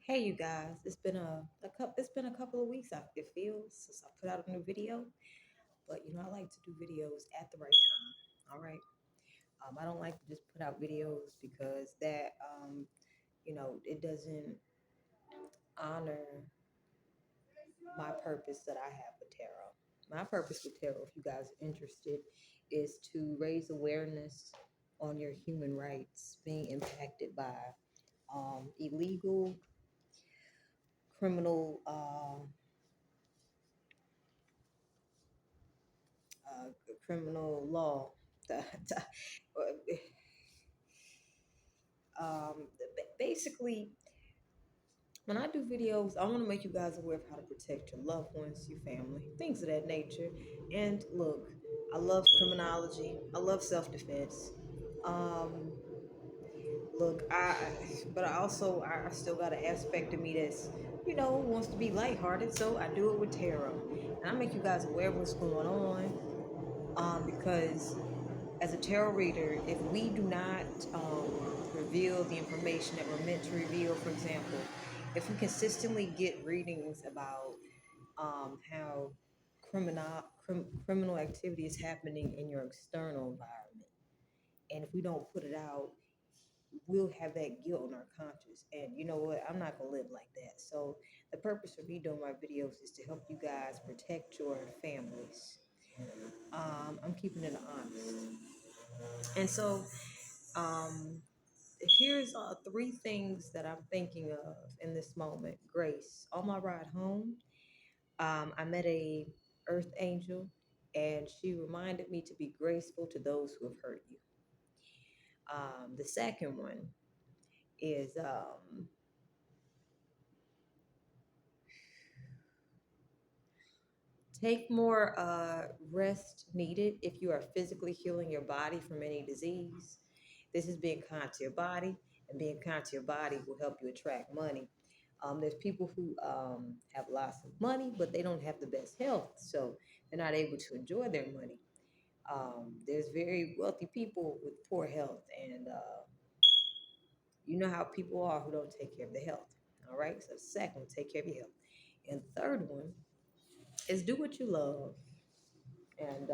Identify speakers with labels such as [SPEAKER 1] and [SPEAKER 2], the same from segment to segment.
[SPEAKER 1] Hey, you guys! It's been a couple of weeks. It feels since I put out a new video, but I like to do videos at the right time. All right. I don't like to just put out videos because it doesn't honor my purpose that I have with tarot. My purpose with tarot, if you guys are interested, is to raise awareness on your human rights being impacted by illegal criminal criminal law. Basically, when I do videos, I want to make you guys aware of how to protect your loved ones, your family, things of that nature. And look, I love criminology. I love self-defense. Um, look, but I still got an aspect of me that's, wants to be lighthearted. So I do it with tarot, and I make you guys aware of what's going on. Because as a tarot reader, if we do not reveal the information that we're meant to reveal, for example, if we consistently get readings about how criminal activity is happening in your external environment, and if we don't put it out, we'll have that guilt on our conscience. And you know what? I'm not gonna live like that. So the purpose for me doing my videos is to help you guys protect your families. I'm keeping it honest. And so um, here's three things that I'm thinking of in this moment. Grace. On my ride home, I met a earth angel, and she reminded me to be graceful to those who have hurt you. The second one is take more rest needed if you are physically healing your body from any disease. This is being kind to your body, and being kind to your body will help you attract money. There's people who have lots of money, but they don't have the best health, so they're not able to enjoy their money. There's very wealthy people with poor health, and you know how people are who don't take care of their health. All right, so second, take care of your health. And third one is do what you love, and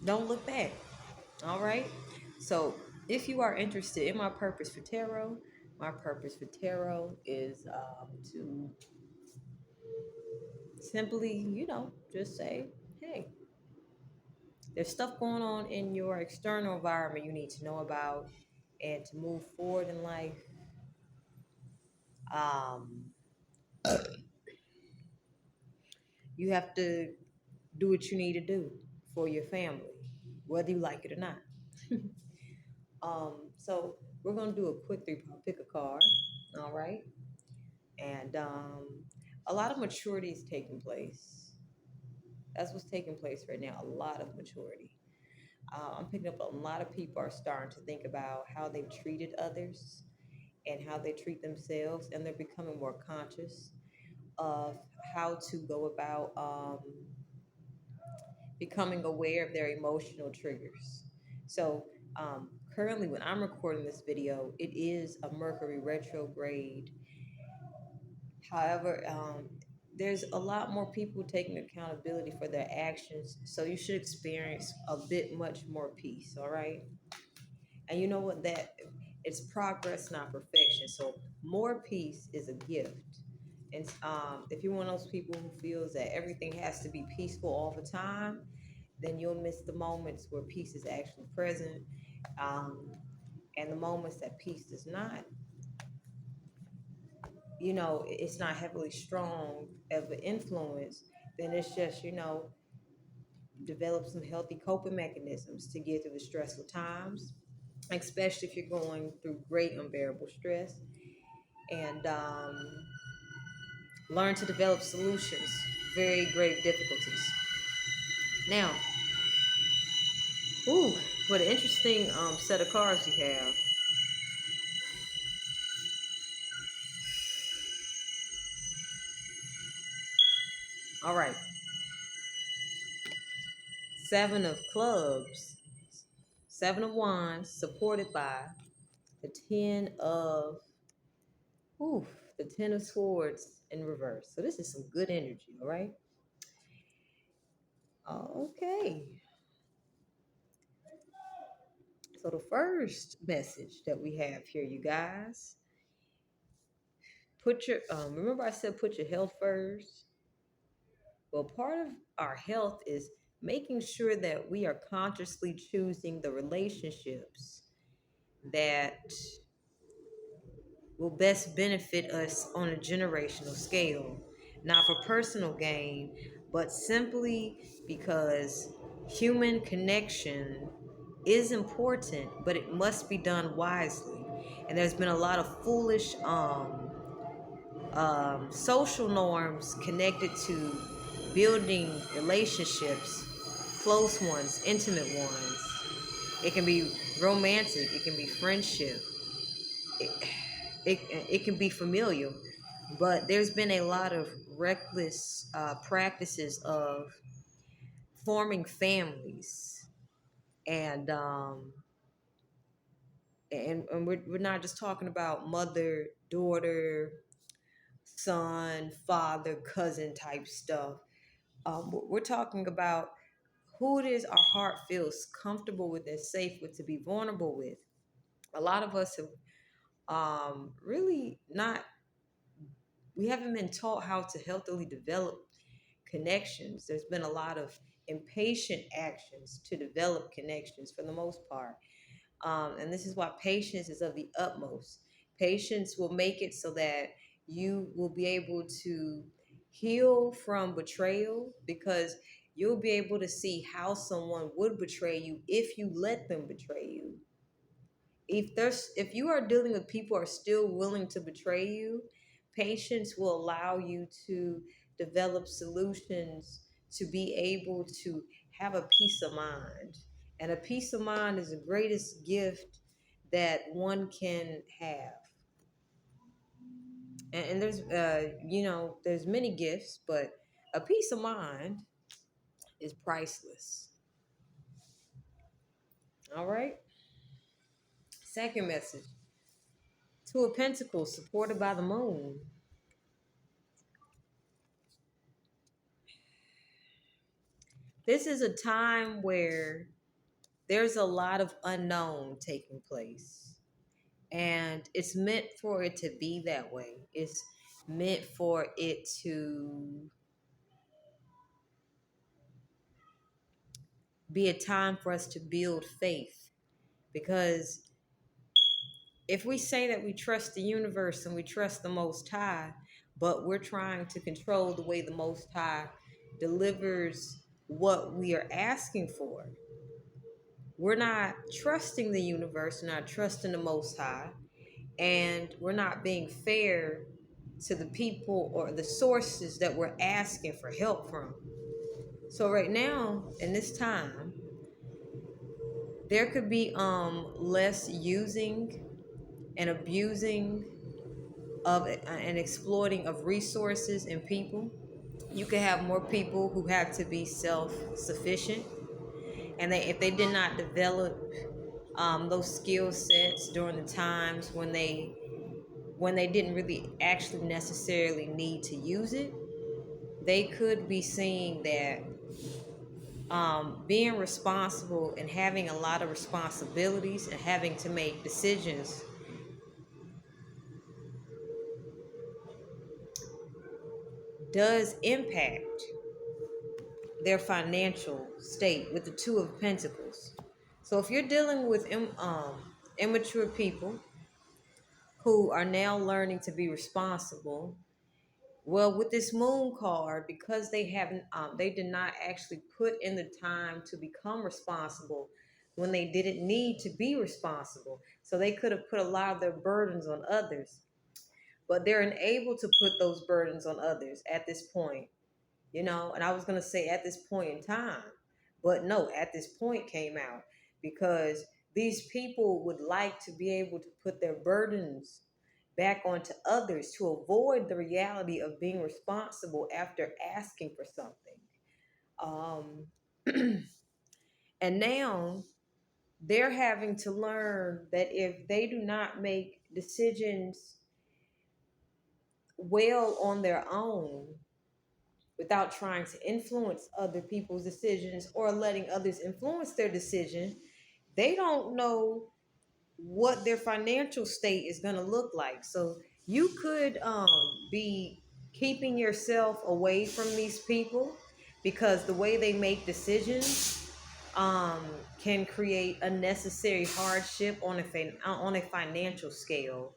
[SPEAKER 1] don't look back. All right. So if you are interested in my purpose for tarot is to simply, just say, hey, there's stuff going on in your external environment you need to know about, and to move forward in life. Um, you have to do what you need to do for your family, whether you like it or not. So we're gonna do a quick three. Pick a card. All right. And a lot of maturity is taking place. That's what's taking place right now. A lot of maturity. I'm picking up a lot of people are starting to think about how they've treated others and how they treat themselves, and they're becoming more conscious of how to go about becoming aware of their emotional triggers. So, currently, when I'm recording this video, it is a Mercury retrograde. However, there's a lot more people taking accountability for their actions, so you should experience a bit much more peace. All right, and you know what? That it's progress, not perfection. So more peace is a gift. And if you're one of those people who feels that everything has to be peaceful all the time, then you'll miss the moments where peace is actually present. Um, and the moments that peace does not, it's not heavily strong of an influence, then it's just, develop some healthy coping mechanisms to get through the stressful times, especially if you're going through great unbearable stress, and learn to develop solutions, very grave difficulties. Now, ooh, what an interesting set of cards you have. All right, Seven of Clubs, Seven of Wands, supported by The ten of ooh, the ten of swords in reverse. So this is some good energy, all right? Okay. So the first message that we have here, you guys, put your remember I said put your health first. Well, part of our health is making sure that we are consciously choosing the relationships that will best benefit us on a generational scale, not for personal gain, but simply because human connection is important, but it must be done wisely. And there's been a lot of foolish social norms connected to building relationships, close ones, intimate ones. It can be romantic, it can be friendship, it, it can be familial, but there's been a lot of reckless practices of forming families, and we're not just talking about mother, daughter, son, father, cousin type stuff. We're talking about who it is our heart feels comfortable with and safe with to be vulnerable with. A lot of us have really not, we haven't been taught how to healthily develop connections. There's been a lot of impatient actions to develop connections for the most part. And this is why patience is of the utmost. Patience will make it so that you will be able to heal from betrayal, because you'll be able to see how someone would betray you if you let them betray you. If you are dealing with people who are still willing to betray you, patience will allow you to develop solutions to be able to have a peace of mind. And a peace of mind is the greatest gift that one can have. And there's there's many gifts, but a peace of mind is priceless. All right. Second message. Two of Pentacles supported by the moon. This is a time where there's a lot of unknown taking place. And it's meant for it to be that way. It's meant for it to be a time for us to build faith. Because if we say that we trust the universe and we trust the Most High, but we're trying to control the way the Most High delivers what we are asking for, we're not trusting the universe, we're not trusting the Most High, and we're not being fair to the people or the sources that we're asking for help from. So right now, in this time, there could be less using and abusing of and exploiting of resources and people. You could have more people who have to be self-sufficient, and if they did not develop those skill sets during the times when they didn't really actually necessarily need to use it, they could be seeing that being responsible and having a lot of responsibilities and having to make decisions does impact their financial state with the Two of Pentacles. So if you're dealing with immature people who are now learning to be responsible, well, with this moon card, because they haven't, they did not actually put in the time to become responsible when they didn't need to be responsible. So they could have put a lot of their burdens on others, but they're unable to put those burdens on others at this point, And I was going to say at this point in time, but no, at this point came out because these people would like to be able to put their burdens back onto others to avoid the reality of being responsible after asking for something. Um, and now they're having to learn that if they do not make decisions well on their own without trying to influence other people's decisions or letting others influence their decision, they don't know what their financial state is going to look like. So you could be keeping yourself away from these people because the way they make decisions um, can create unnecessary hardship on a financial scale.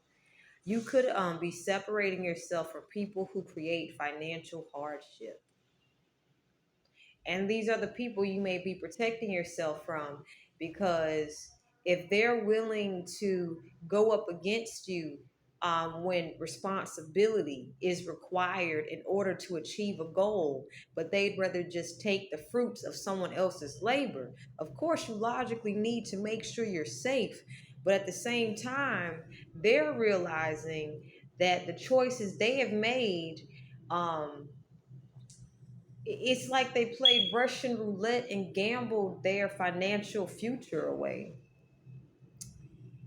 [SPEAKER 1] You could be separating yourself from people who create financial hardship. And these are the people you may be protecting yourself from, because if they're willing to go up against you when responsibility is required in order to achieve a goal, but they'd rather just take the fruits of someone else's labor, of course, you logically need to make sure you're safe. But at the same time, they're realizing that the choices they have made, um, it's like they played Russian roulette and gambled their financial future away.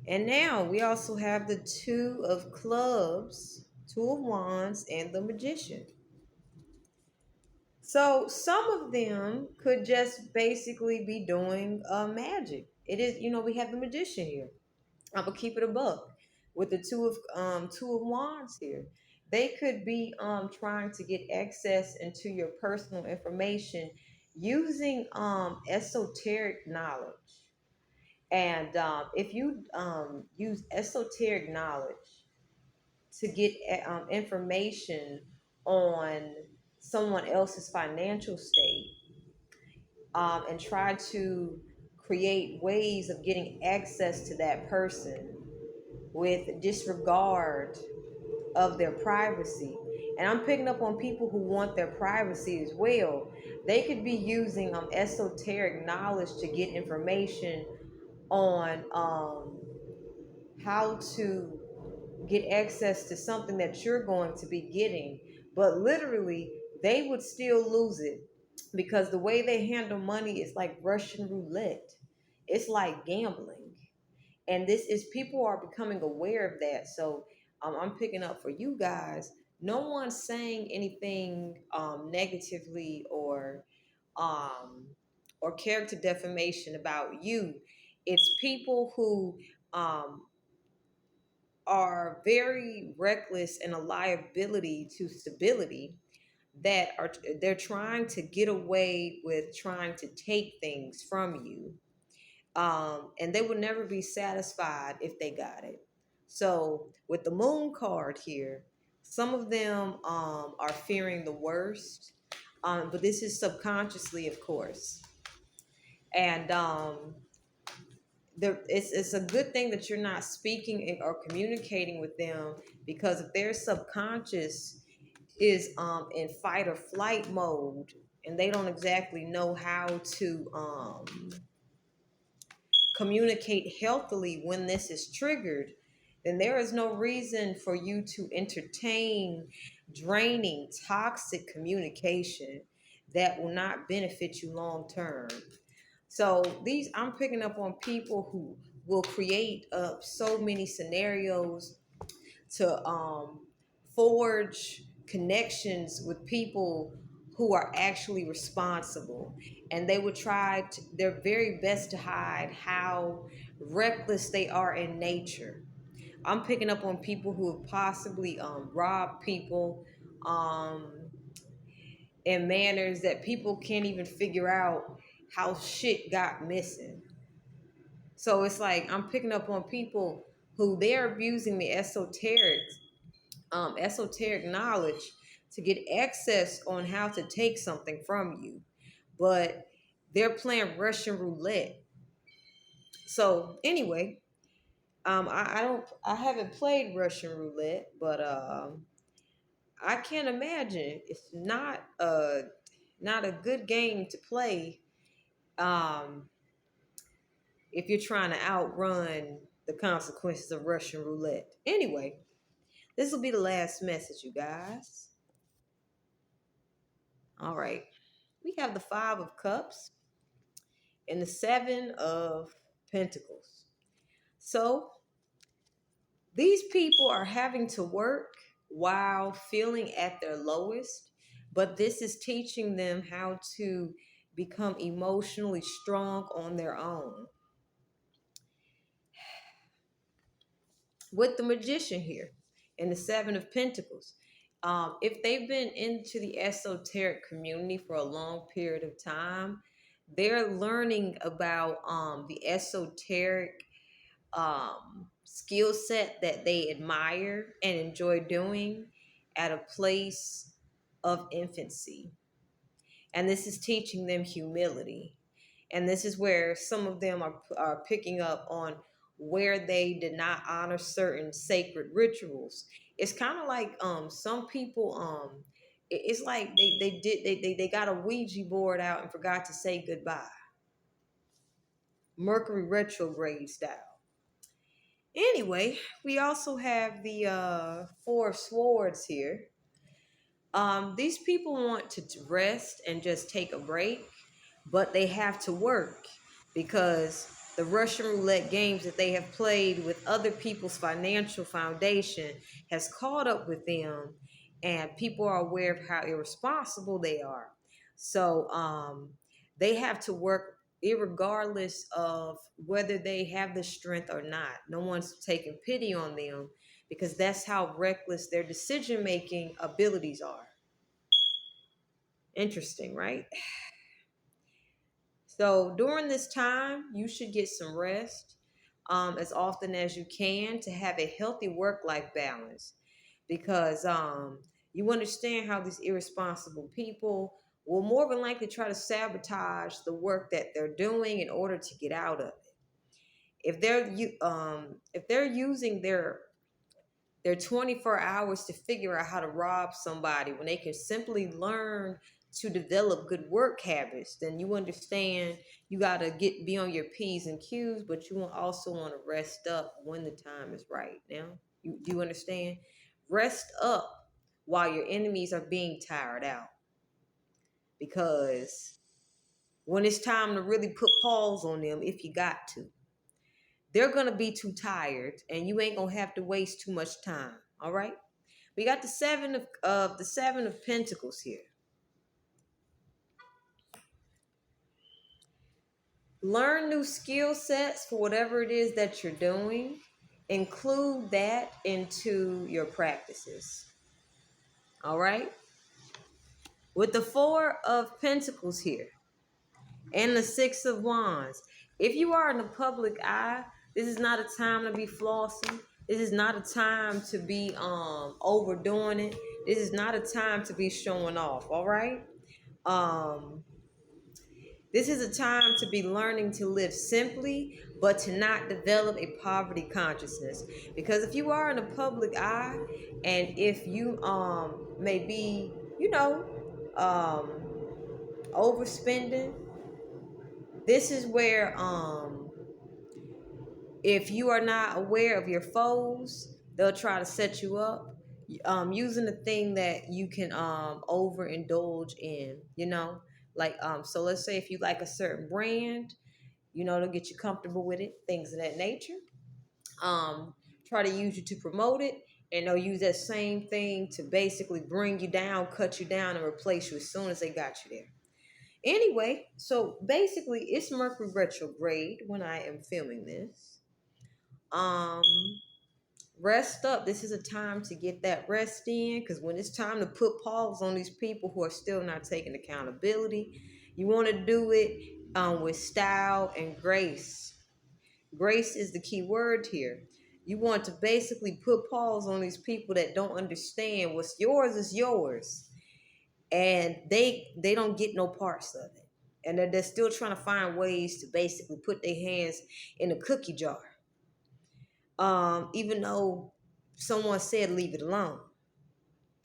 [SPEAKER 1] And now we also have the Two of Clubs, Two of Wands, and the Magician. So some of them could just basically be doing magic. It is, we have the Magician here. I'm gonna keep it a buck with the Two of Wands here. They could be trying to get access into your personal information using esoteric knowledge. And if you use esoteric knowledge to get information on someone else's financial state, and try to create ways of getting access to that person with disregard of their privacy. And I'm picking up on people who want their privacy as well. They could be using esoteric knowledge to get information on how to get access to something that you're going to be getting. But literally, they would still lose it because the way they handle money is like Russian roulette. It's like gambling. And this is, people are becoming aware of that. So I'm picking up for you guys. No one's saying anything negatively um, or character defamation about you. It's people who um, are very reckless and a liability to stability, that are, they're trying to get away with trying to take things from you, and they will never be satisfied if they got it. So with the Moon card here, some of them are fearing the worst, but this is subconsciously, of course. And it's a good thing that you're not speaking or communicating with them, because if their subconscious is in fight or flight mode and they don't exactly know how to communicate healthily when this is triggered, then there is no reason for you to entertain draining, toxic communication that will not benefit you long term. So these, I'm picking up on people who will create so many scenarios to forge connections with people who are actually responsible, and they would try their very best to hide how reckless they are in nature. I'm picking up on people who have possibly robbed people um, in manners that people can't even figure out how shit got missing. So it's like I'm picking up on people who they're abusing the esoteric knowledge to get access on how to take something from you, but they're playing Russian roulette. So anyway, I haven't played Russian roulette, but I can't imagine it's not a good game to play um, if you're trying to outrun the consequences of Russian roulette. Anyway, this will be the last message, you guys. All right. We have the Five of Cups and the Seven of Pentacles. So these people are having to work while feeling at their lowest, but this is teaching them how to become emotionally strong on their own. With the Magician here and the Seven of Pentacles, if they've been into the esoteric community for a long period of time, they're learning about the esoteric skill set that they admire and enjoy doing at a place of infancy. And this is teaching them humility. And this is where some of them are picking up on where they did not honor certain sacred rituals. It's kind of like some people it's like they got a Ouija board out and forgot to say goodbye. Mercury retrograde style. Anyway, we also have the Four of Swords here. These people want to rest and just take a break, but they have to work because the Russian roulette games that they have played with other people's financial foundation has caught up with them, and people are aware of how irresponsible they are. So they have to work regardless of whether they have the strength or not. No one's taking pity on them because that's how reckless their decision making abilities are. Interesting, right? So during this time, you should get some rest as often as you can to have a healthy work-life balance because you understand how these irresponsible people will more than likely try to sabotage the work that they're doing in order to get out of it. If they're using their 24 hours to figure out how to rob somebody when they can simply learn to develop good work habits, then you understand you got to be on your P's and Q's, but you also want to rest up when the time is right. Now, you understand? Rest up while your enemies are being tired out, because when it's time to really put pause on them, if you got to, they're going to be too tired and you ain't going to have to waste too much time. All right? We got the Seven of Pentacles here. Learn new skill sets for whatever it is that you're doing. Include that into your practices. All right? With the Four of Pentacles here and the Six of Wands, if you are in the public eye, this is not a time to be flossing. This is not a time to be overdoing it. This is not a time to be showing off. All right? This is a time to be learning to live simply, but to not develop a poverty consciousness. Because if you are in the public eye, and if you may be, um, overspending, this is where if you are not aware of your foes, they'll try to set you up. Using the thing that you can overindulge in, like so let's say if you like a certain brand, they'll get you comfortable with it, things of that nature. Try to use you to promote it, and they'll use that same thing to basically bring you down, cut you down, and replace you as soon as they got you there. Anyway, so basically it's Mercury retrograde when I am filming this. um Rest up. This is a time to get that rest in, because when it's time to put pause on these people who are still not taking accountability, you want to do it with style and grace. Grace is the key word here. You want to basically put pause on these people that don't understand what's yours is yours, and they don't get no parts of it, and they're still trying to find ways to basically put their hands in a cookie jar, even though someone said leave it alone.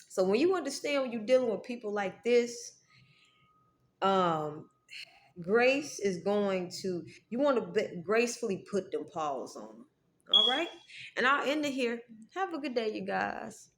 [SPEAKER 1] So when you understand, when you're dealing with people like this, um, grace is going to, you want to gracefully put them paws on them. All right? And I'll end it here. Have a good day, you guys.